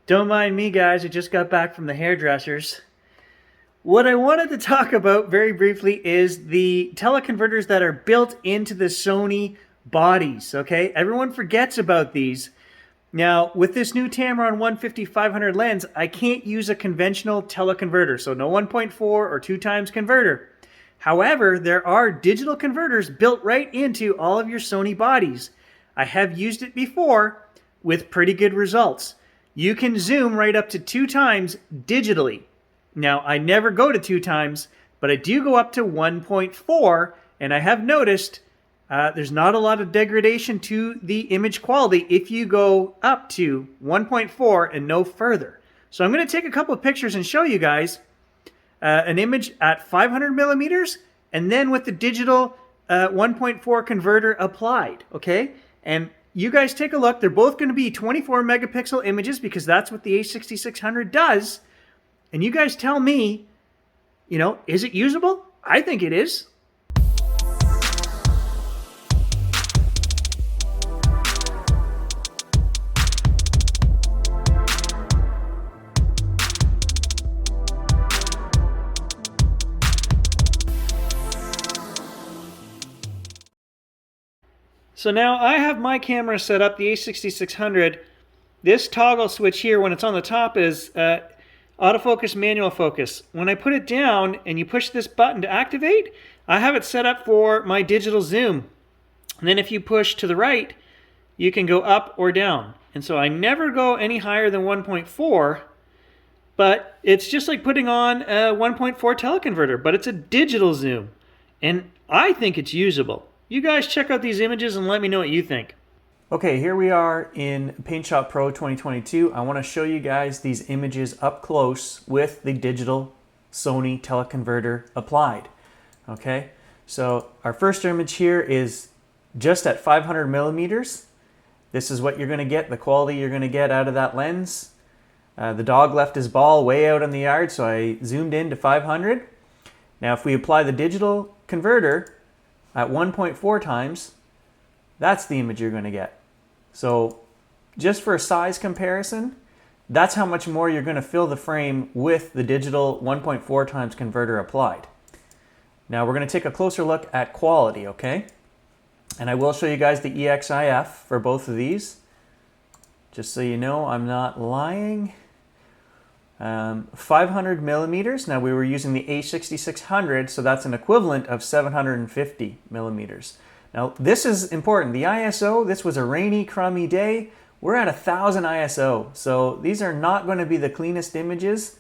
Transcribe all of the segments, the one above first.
Don't mind me, guys. I just got back from the hairdressers. What I wanted to talk about very briefly is the teleconverters that are built into the Sony bodies, okay? Everyone forgets about these. Now, with this new Tamron 150-500 lens, I can't use a conventional teleconverter, so no 1.4 or 2 times converter. However, there are digital converters built right into all of your Sony bodies. I have used it before with pretty good results. You can zoom right up to 2 times digitally. Now, I never go to 2 times, but I do go up to 1.4, and I have noticed there's not a lot of degradation to the image quality if you go up to 1.4 and no further. So I'm going to take a couple of pictures and show you guys an image at 500 millimeters and then with the digital 1.4 converter applied, okay? And you guys take a look. They're both going to be 24 megapixel images because that's what the A6600 does. And you guys tell me, is it usable? I think it is. So now I have my camera set up, the A6600. This toggle switch here, when it's on the top, is autofocus, manual focus. When I put it down and you push this button to activate, I have it set up for my digital zoom. And then if you push to the right, you can go up or down. And so I never go any higher than 1.4, but it's just like putting on a 1.4 teleconverter, but it's a digital zoom. And I think it's usable. You guys check out these images and let me know what you think. Okay, here we are in PaintShop Pro 2022. I want to show you guys these images up close with the digital Sony teleconverter applied. Okay, so our first image here is just at 500 millimeters. This is what you're going to get, the quality you're going to get out of that lens. The dog left his ball way out in the yard, so I zoomed in to 500. Now if we apply the digital converter at 1.4 times, that's the image you're going to get. So just for a size comparison, that's how much more you're going to fill the frame with the digital 1.4 times converter applied. Now we're going to take a closer look at quality, okay? And I will show you guys the EXIF for both of these. Just so you know, I'm not lying. 500 millimeters. Now we were using the A6600, so that's an equivalent of 750 millimeters. Now this is important. The ISO, this was a rainy, crummy day. We're at 1000 ISO, so these are not going to be the cleanest images.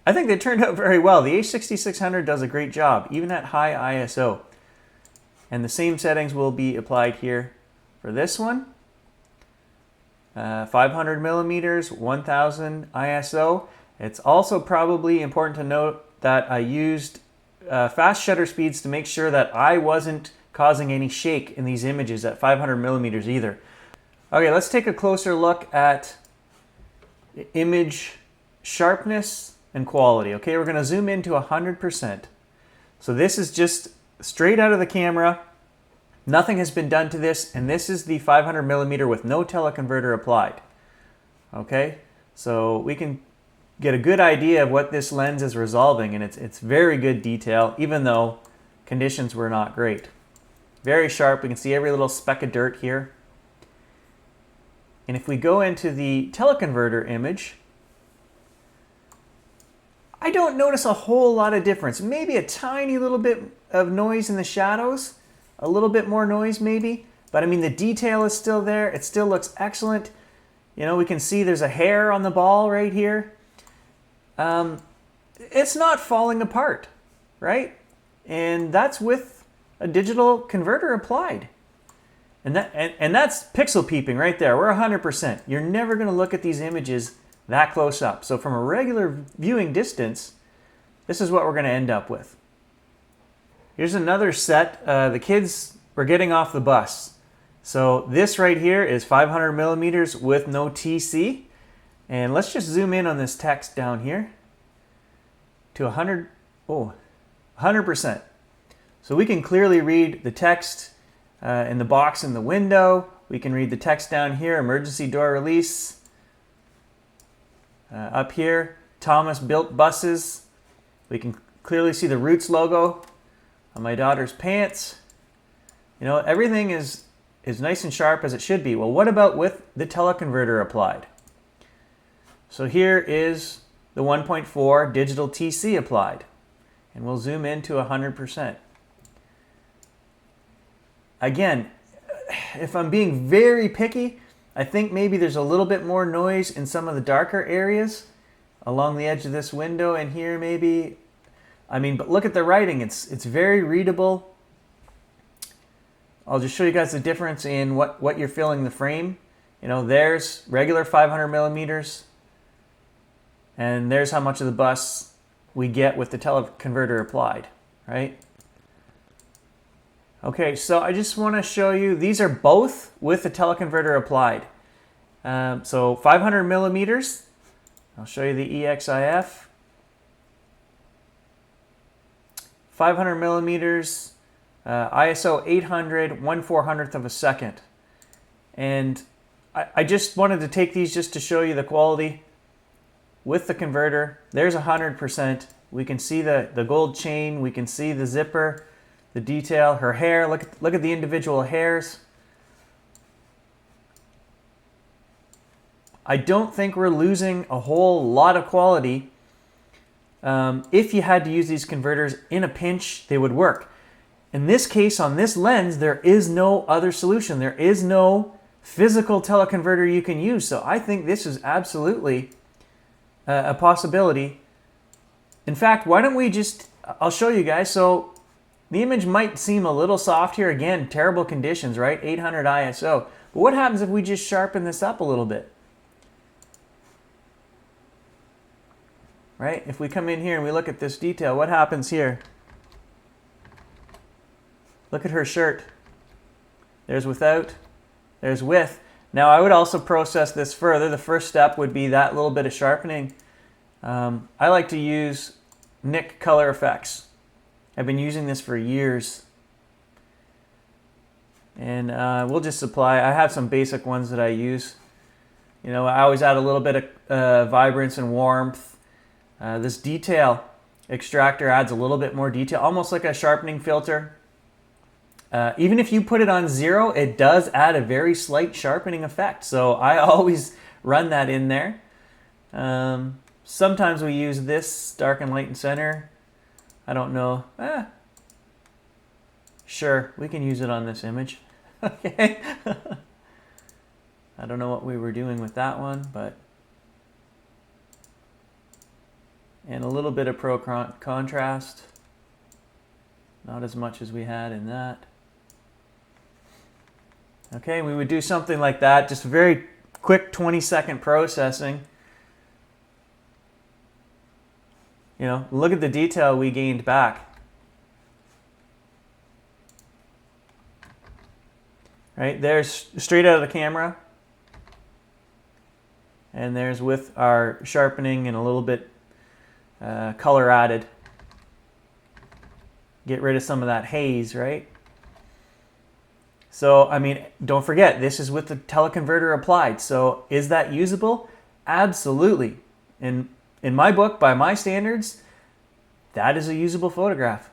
I think they turned out very well. The A6600 does a great job, even at high ISO. And the same settings will be applied here for this one. 500 millimeters, 1000 ISO. It's also probably important to note that I used fast shutter speeds to make sure that I wasn't causing any shake in these images at 500 millimeters either. Okay, let's take a closer look at image sharpness and quality. Okay, we're going to zoom into 100%. So this is just straight out of the camera. Nothing has been done to this, and this is the 500 millimeter with no teleconverter applied. Okay, so we can get a good idea of what this lens is resolving, and it's very good detail, even though conditions were not great. Very sharp. We can see every little speck of dirt here. And if we go into the teleconverter image, I don't notice a whole lot of difference. Maybe a tiny little bit of noise in the shadows, a little bit more noise maybe, but I mean the detail is still there. It still looks excellent. You know, we can see there's a hair on the ball right here. It's not falling apart, right? And that's with a digital converter applied. And that's pixel peeping right there. We're 100%. You're never going to look at these images that close up. So from a regular viewing distance, this is what we're going to end up with. Here's another set. The kids were getting off the bus. So this right here is 500 millimeters with no TC. And let's just zoom in on this text down here to 100%. So we can clearly read the text in the box in the window. We can read the text down here, emergency door release. Up here, Thomas Built Buses. We can clearly see the Roots logo on my daughter's pants. You know, everything is nice and sharp as it should be. Well, what about with the teleconverter applied? So here is the 1.4 digital TC applied. And we'll zoom in to 100%. Again, if I'm being very picky, I think maybe there's a little bit more noise in some of the darker areas along the edge of this window and here maybe. I mean, but look at the writing. It's very readable. I'll just show you guys the difference in what you're filling the frame. You know, there's regular 500 millimeters. And there's how much of the bus we get with the teleconverter applied, right? Okay, so I just want to show you, these are both with the teleconverter applied. So 500 millimeters, I'll show you the EXIF. 500 millimeters, ISO 800, 1/400th of a second. And I just wanted to take these just to show you the quality with the converter. There's 100%. We can see the gold chain, we can see the zipper, the detail, her hair. Look at the individual hairs. I don't think we're losing a whole lot of quality. If you had to use these converters in a pinch, they would work. In this case, on this lens, there is no other solution. There is no physical teleconverter you can use. So I think this is absolutely a possibility. In fact, why don't we just, I'll show you guys. So the image might seem a little soft here. Again, terrible conditions, right? 800 ISO. But what happens if we just sharpen this up a little bit? Right? If we come in here and we look at this detail, what happens here? Look at her shirt. There's without, there's with. Now I would also process this further. The first step would be that little bit of sharpening. I like to use Nik Color Effects. I've been using this for years. And we'll just apply, I have some basic ones that I use. You know, I always add a little bit of vibrance and warmth. This detail extractor adds a little bit more detail, almost like a sharpening filter. Even if you put it on 0, it does add a very slight sharpening effect. So I always run that in there. Sometimes we use this dark and light and center. I don't know. Sure, we can use it on this image. Okay. I don't know what we were doing with that one, but. And a little bit of contrast. Not as much as we had in that. Okay, we would do something like that, just a very quick 20-second processing. You know, look at the detail we gained back. Right, there's straight out of the camera. And there's with our sharpening and a little bit color added. Get rid of some of that haze, right? So, I mean, don't forget, this is with the teleconverter applied. So, is that usable? Absolutely. In my book, by my standards, that is a usable photograph.